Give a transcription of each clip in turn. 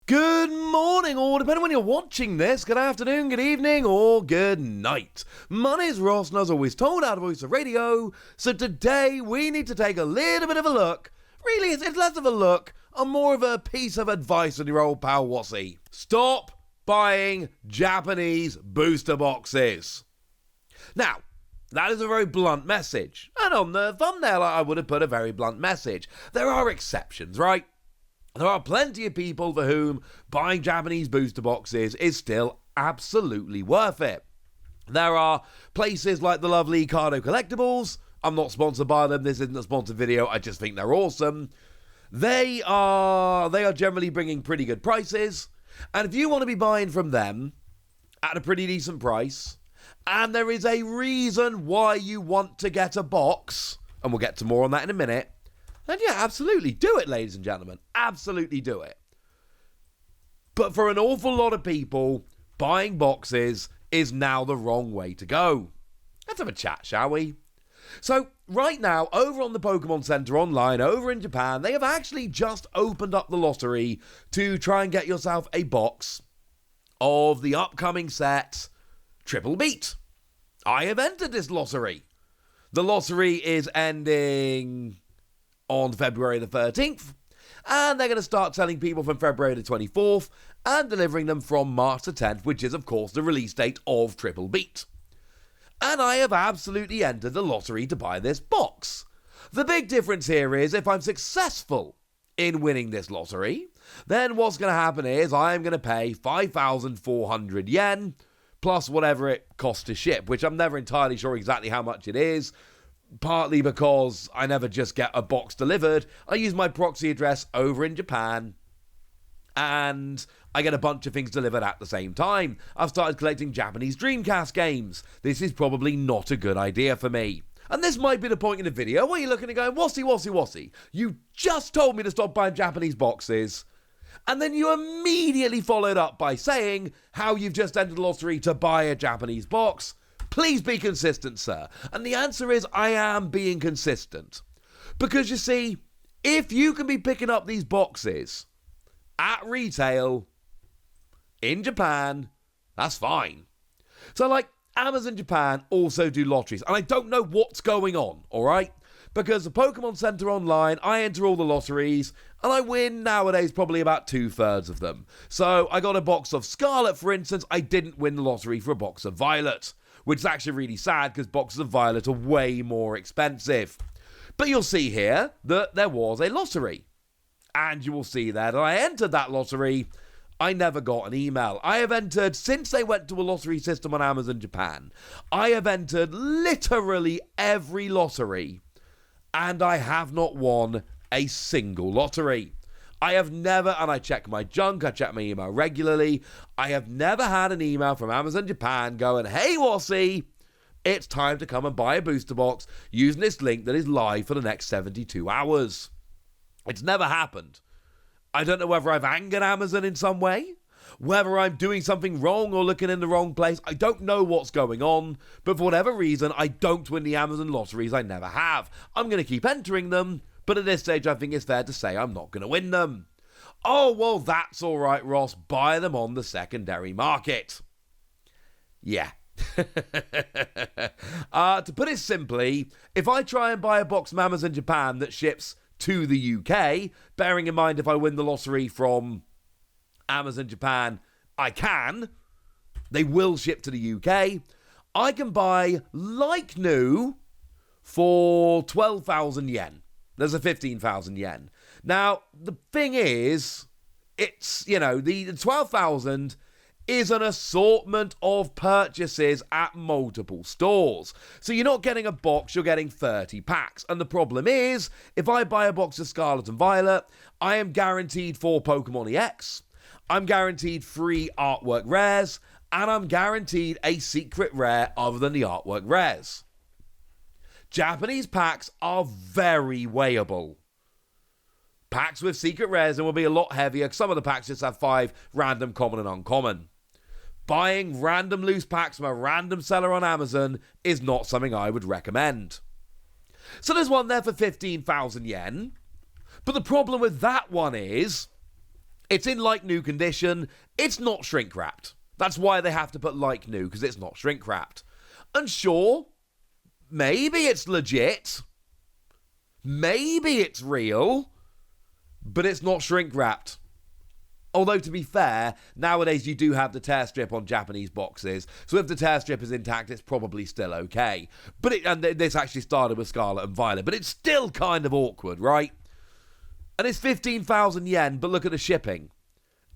Good morning, or depending on when you're watching this, good afternoon, good evening, or good night. My name's Ross, and as always told out of Voice of Radio, so today we need to take a little bit of a look. Really, it's less of a look, and more of a piece of advice on your old pal Wassy. Stop buying Japanese booster boxes. Now, that is a very blunt message, and on the thumbnail I would have put a very blunt message. There are exceptions, right? There are plenty of people for whom buying Japanese booster boxes is still absolutely worth it. There are places like the lovely Cardo Collectibles. I'm not sponsored by them. This isn't a sponsored video. I just think they're awesome. They are generally bringing pretty good prices. And if you want to be buying from them at a pretty decent price, and there is a reason why you want to get a box, and we'll get to more on that in a minute, then yeah, absolutely do it, ladies and gentlemen. Absolutely do it. But for an awful lot of people, buying boxes is now the wrong way to go. Let's have a chat, shall we? So, right now, over on the Pokémon Center Online, over in Japan, they have actually just opened up the lottery to try and get yourself a box of the upcoming set Triple Beat. I have entered this lottery. The lottery is ending on February the 13th, and they're going to start telling people from February the 24th and delivering them from March the 10th, which is of course the release date of Triple Beat. And I have absolutely entered the lottery to buy this box. The big difference here is if I'm successful in winning this lottery, then what's going to happen is I'm going to pay 5,400 yen plus whatever it costs to ship, which I'm never entirely sure exactly how much it is. Partly because I never just get a box delivered. I use my proxy address over in Japan, and I get a bunch of things delivered at the same time. I've started collecting Japanese Dreamcast games. This is probably not a good idea for me. And this might be the point in the video where you're looking and going, Wassy, you just told me to stop buying Japanese boxes. And then you immediately followed up by saying how you've just entered the lottery to buy a Japanese box. Please be consistent, sir. And the answer is I am being consistent. Because you see, if you can be picking up these boxes at retail in Japan, that's fine. So like Amazon Japan also do lotteries. And I don't know what's going on, alright? Because the Pokémon Center Online, I enter all the lotteries, and I win nowadays probably about 2/3 of them. So I got a box of Scarlet, for instance. I didn't win the lottery for a box of Violet, which is actually really sad because boxes of Violet are way more expensive. But you'll see here that there was a lottery. And you will see that I entered that lottery. I never got an email. I have entered, since they went to a lottery system on Amazon Japan, I have entered literally every lottery. And I have not won a single lottery. I have never, and I check my junk, I check my email regularly, I have never had an email from Amazon Japan going, hey Wassy, it's time to come and buy a booster box using this link that is live for the next 72 hours. It's never happened. I don't know whether I've angered Amazon in some way, whether I'm doing something wrong or looking in the wrong place. I don't know what's going on, but for whatever reason, I don't win the Amazon lotteries. I never have. I'm going to keep entering them. But at this stage, I think it's fair to say I'm not going to win them. Oh, well, that's all right, Ross. Buy them on the secondary market. Yeah. To put it simply, if I try and buy a box from Amazon Japan that ships to the UK, bearing in mind if I win the lottery from Amazon Japan, I can. They will ship to the UK. I can buy like new for 12,000 yen. There's a 15,000 yen. Now, the thing is, it's, the 12,000 is an assortment of purchases at multiple stores. So you're not getting a box, you're getting 30 packs. And the problem is, if I buy a box of Scarlet and Violet, I am guaranteed 4 Pokemon EX, I'm guaranteed 3 artwork rares, and I'm guaranteed a secret rare other than the artwork rares. Japanese packs are very weighable. Packs with secret rares will be a lot heavier. Some of the packs just have 5 random, common, and uncommon. Buying random loose packs from a random seller on Amazon is not something I would recommend. So there's one there for 15,000 yen. But the problem with that one is It's in like new condition. It's not shrink wrapped. That's why they have to put like new, because it's not shrink wrapped. And sure, maybe it's legit. Maybe it's real. But it's not shrink wrapped. Although, to be fair, nowadays you do have the tear strip on Japanese boxes. So if the tear strip is intact, it's probably still okay. And this actually started with Scarlet and Violet. But it's still kind of awkward, right? And it's 15,000 yen, but look at the shipping.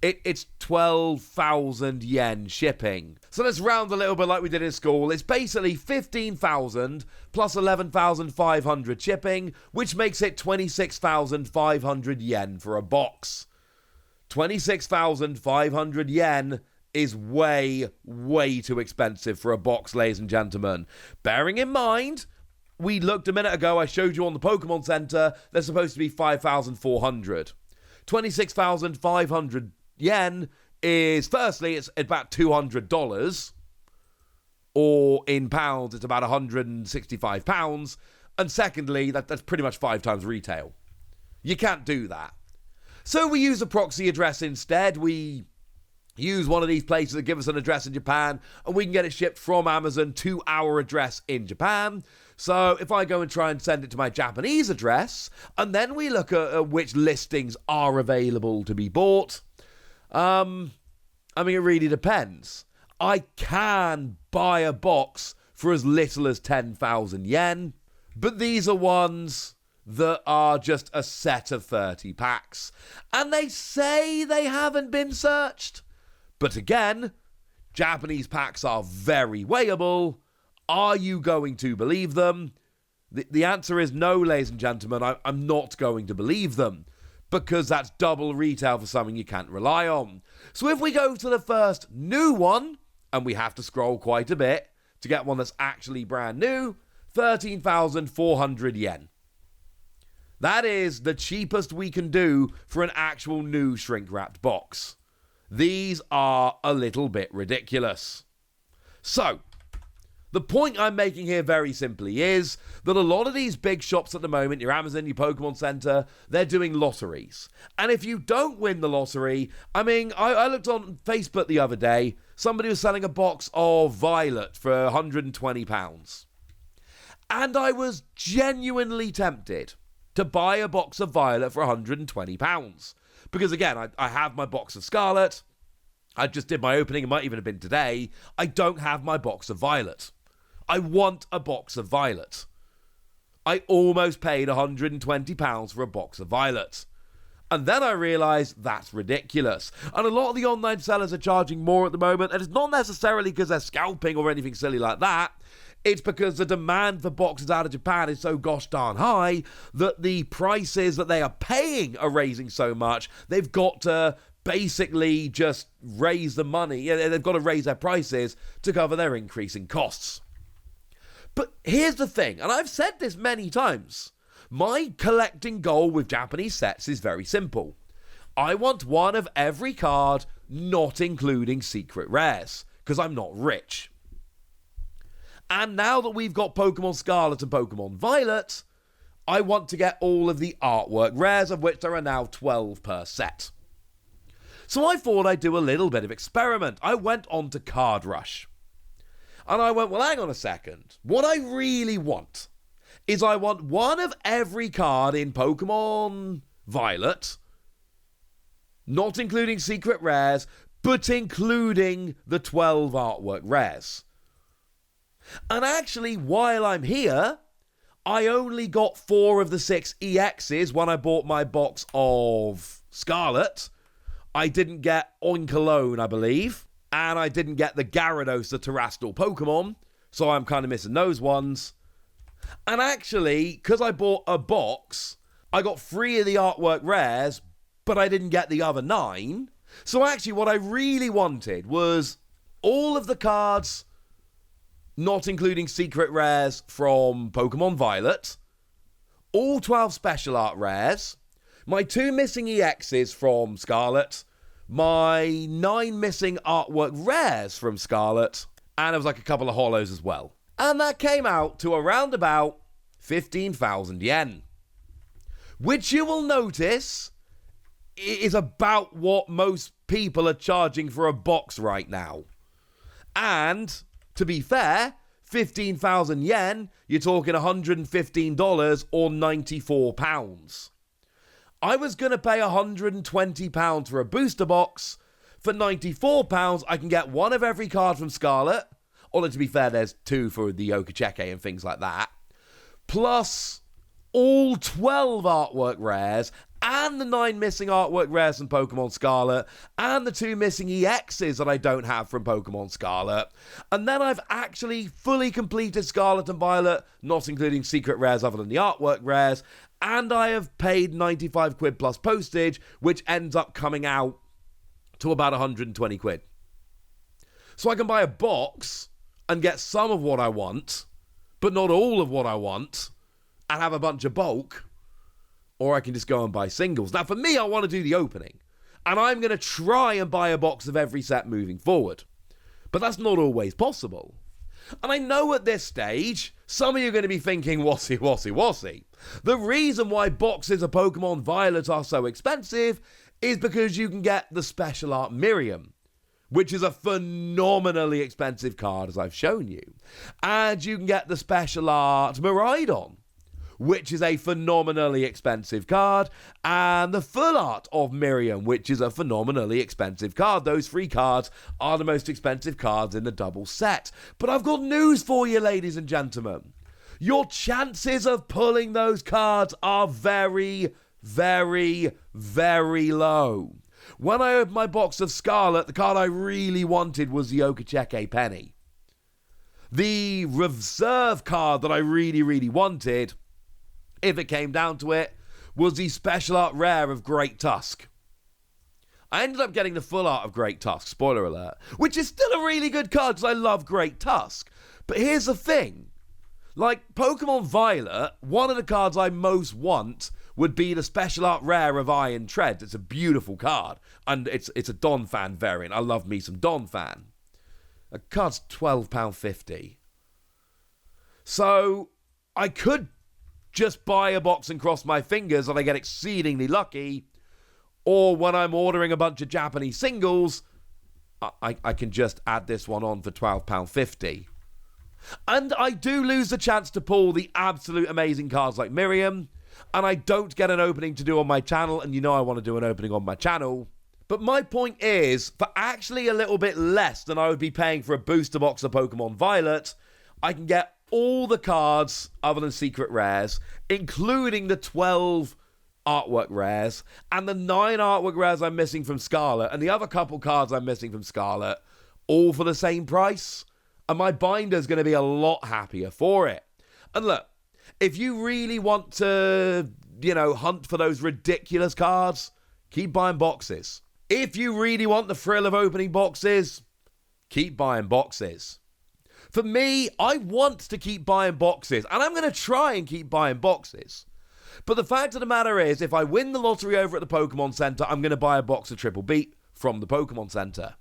It's 12,000 yen shipping. So let's round a little bit like we did in school. It's basically 15,000 plus 11,500 shipping, which makes it 26,500 yen for a box. 26,500 yen is way, way too expensive for a box, ladies and gentlemen. Bearing in mind, we looked a minute ago, I showed you on the Pokémon Center, they're supposed to be 5,400. 26,500 yen is, firstly, it's about $200, or in pounds, it's about £165, and secondly, that's pretty much 5 times retail. You can't do that. So we use a proxy address instead. We use one of these places that give us an address in Japan, and we can get it shipped from Amazon to our address in Japan. So if I go and try and send it to my Japanese address, and then we look at which listings are available to be bought, I mean, it really depends. I can buy a box for as little as 10,000 yen, but these are ones that are just a set of 30 packs. And they say they haven't been searched. But again, Japanese packs are very weighable. Are you going to believe them? The answer is no, ladies and gentlemen. I'm not going to believe them, because that's double retail for something you can't rely on. So if we go to the first new one, and we have to scroll quite a bit to get one that's actually brand new, 13,400 yen. That is the cheapest we can do for an actual new shrink-wrapped box. These are a little bit ridiculous. So, the point I'm making here very simply is that a lot of these big shops at the moment, your Amazon, your Pokémon Center, they're doing lotteries. And if you don't win the lottery, I mean, I looked on Facebook the other day, somebody was selling a box of Violet for £120. And I was genuinely tempted to buy a box of Violet for £120. Because again, I have my box of Scarlet. I just did my opening. It might even have been today. I don't have my box of Violet. I want a box of Violet. I almost paid £120 for a box of Violet. And then I realised that's ridiculous. And a lot of the online sellers are charging more at the moment. And it's not necessarily because they're scalping or anything silly like that. It's because the demand for boxes out of Japan is so gosh darn high that the prices that they are paying are raising so much, they've got to basically just raise the money. They've got to raise their prices to cover their increasing costs. But here's the thing, and I've said this many times. My collecting goal with Japanese sets is very simple. I want one of every card, not including secret rares, because I'm not rich. And now that we've got Pokemon Scarlet and Pokemon Violet, I want to get all of the artwork rares, of which there are now 12 per set. So I thought I'd do a little bit of experiment. I went on to Card Rush. And I went, well, hang on a second. What I really want is I want one of every card in Pokemon Violet, not including secret rares, but including the 12 artwork rares. And actually, while I'm here, I only got 4 of the 6 EXs when I bought my box of Scarlet. I didn't get Oinkologne, I believe. And I didn't get the Gyarados, the terrestrial Pokemon. So I'm kind of missing those ones. And actually, because I bought a box, I got 3 of the artwork rares, but I didn't get the other 9. So actually, what I really wanted was all of the cards, not including secret rares, from Pokemon Violet, all 12 special art rares, my 2 missing EXs from Scarlet, my 9 missing artwork rares from Scarlet, and there was like a couple of holos as well. And that came out to around about 15,000 yen. Which you will notice is about what most people are charging for a box right now. And, to be fair, 15,000 yen, you're talking $115 or £94. I was going to pay £120 for a booster box. For £94, I can get one of every card from Scarlet. Although, to be fair, there's two for the Okacheke and things like that. Plus, all 12 artwork rares and the 9 missing artwork rares from Pokemon Scarlet and the 2 missing EXs that I don't have from Pokemon Scarlet. And then I've actually fully completed Scarlet and Violet, not including secret rares other than the artwork rares. And I have paid 95 quid plus postage, which ends up coming out to about 120 quid. So I can buy a box and get some of what I want, but not all of what I want, and have a bunch of bulk, or I can just go and buy singles. Now, for me, I want to do the opening, and I'm going to try and buy a box of every set moving forward, but that's not always possible. And I know at this stage, some of you are going to be thinking, wassy. The reason why boxes of Pokemon Violet are so expensive is because you can get the Special Art Miriam, which is a phenomenally expensive card, as I've shown you. And you can get the Special Art Miraidon, which is a phenomenally expensive card, and the Full Art of Miriam, which is a phenomenally expensive card. Those 3 cards are the most expensive cards in the double set. But I've got news for you, ladies and gentlemen. Your chances of pulling those cards are very, very, very low. When I opened my box of Scarlet, the card I really wanted was the Okacheke Penny. The reserve card that I really, really wanted, if it came down to it, was the Special Art Rare of Great Tusk. I ended up getting the Full Art of Great Tusk, spoiler alert, which is still a really good card because I love Great Tusk. But here's the thing. Like Pokemon Violet, one of the cards I most want would be the Special Art Rare of Iron Treads. It's a beautiful card, and it's a Donphan variant. I love me some Donphan. A card's £12.50. So I could just buy a box and cross my fingers and I get exceedingly lucky, or when I'm ordering a bunch of Japanese singles, I can just add this one on for £12.50. And I do lose the chance to pull the absolute amazing cards like Miriam, and I don't get an opening to do on my channel, and you know I want to do an opening on my channel. But my point is, for actually a little bit less than I would be paying for a booster box of Pokemon Violet, I can get all the cards other than secret rares, including the 12 artwork rares and the 9 artwork rares I'm missing from Scarlet and the other couple cards I'm missing from Scarlet, all for the same price. And my binder's going to be a lot happier for it. And look, if you really want to, hunt for those ridiculous cards, keep buying boxes. If you really want the thrill of opening boxes, keep buying boxes. For me, I want to keep buying boxes, and I'm going to try and keep buying boxes. But the fact of the matter is, if I win the lottery over at the Pokemon Center, I'm going to buy a box of Triple Beat from the Pokemon Center.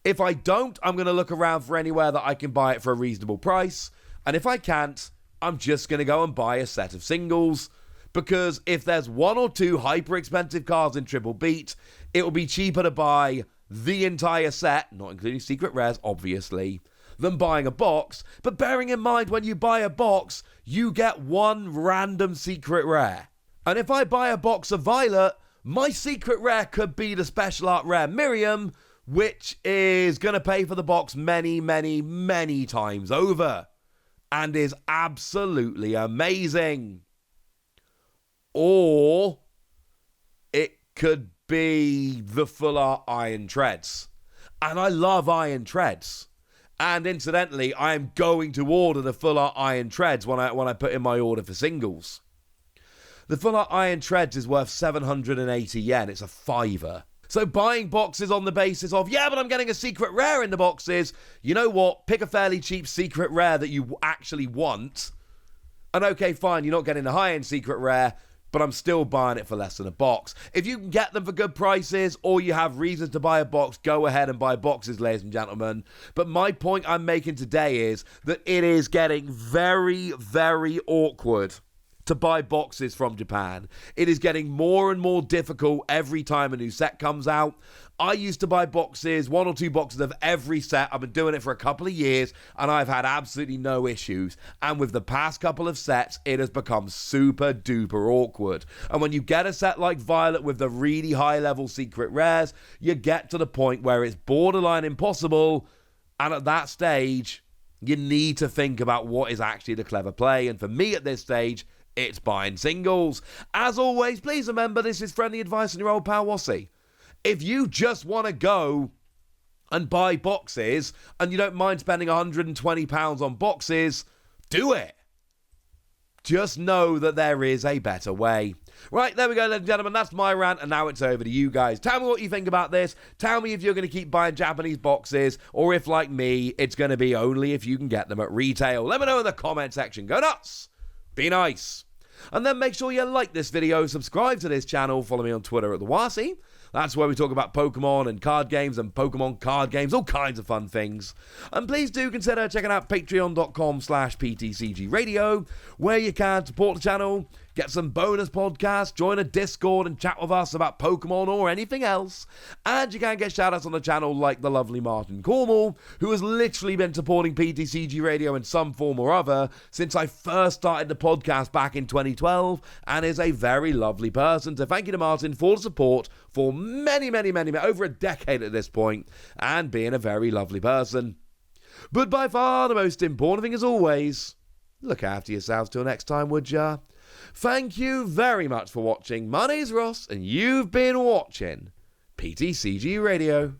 If I don't, I'm going to look around for anywhere that I can buy it for a reasonable price. And if I can't, I'm just going to go and buy a set of singles. Because if there's 1 or 2 hyper expensive cards in Triple Beat, it will be cheaper to buy the entire set, not including secret rares, obviously, than buying a box. But bearing in mind, when you buy a box, you get 1 random secret rare. And if I buy a box of Violet, my secret rare could be the Special Art Rare Miriam, which is going to pay for the box many, many, many times over. And is absolutely amazing. Or it could be the Full Art Iron Treads. And I love Iron Treads. And incidentally, I am going to order the Full Art Iron Treads when I put in my order for singles. The Full Art Iron Treads is worth 780 yen. It's a fiver. So buying boxes on the basis of, yeah, but I'm getting a secret rare in the boxes. You know what? Pick a fairly cheap secret rare that you actually want. And okay, fine, you're not getting a high-end secret rare, but I'm still buying it for less than a box. If you can get them for good prices or you have reasons to buy a box, go ahead and buy boxes, ladies and gentlemen. But my point I'm making today is that it is getting very, very awkward to buy boxes from Japan. It is getting more and more difficult every time a new set comes out. I used to buy boxes, 1 or 2 boxes of every set. I've been doing it for a couple of years, and I've had absolutely no issues. And with the past couple of sets, it has become super duper awkward. And when you get a set like Violet with the really high level secret rares, you get to the point where it's borderline impossible. And at that stage, you need to think about what is actually the clever play. And for me at this stage, it's buying singles. As always, please remember this is friendly advice on your old pal Wassy. If you just want to go and buy boxes and you don't mind spending £120 on boxes, do it. Just know that there is a better way. Right, there we go, ladies and gentlemen. That's my rant, and now it's over to you guys. Tell me what you think about this. Tell me if you're going to keep buying Japanese boxes, or if, like me, it's going to be only if you can get them at retail. Let me know in the comment section. Go nuts. Be nice. And then make sure you like this video, subscribe to this channel, follow me on Twitter at the Wassy. That's where we talk about Pokemon and card games and Pokemon card games, all kinds of fun things. And please do consider checking out patreon.com/PTCG Radio, where you can support the channel, get some bonus podcasts, join a Discord and chat with us about Pokemon or anything else. And you can get shoutouts on the channel like the lovely Martin Cornwall, who has literally been supporting PTCG Radio in some form or other since I first started the podcast back in 2012, and is a very lovely person. So thank you to Martin for the support for many, over a decade at this point, and being a very lovely person. But by far the most important thing, as always, look after yourselves till next time, would ya? Thank you very much for watching. My name's Ross, and you've been watching PTCG Radio.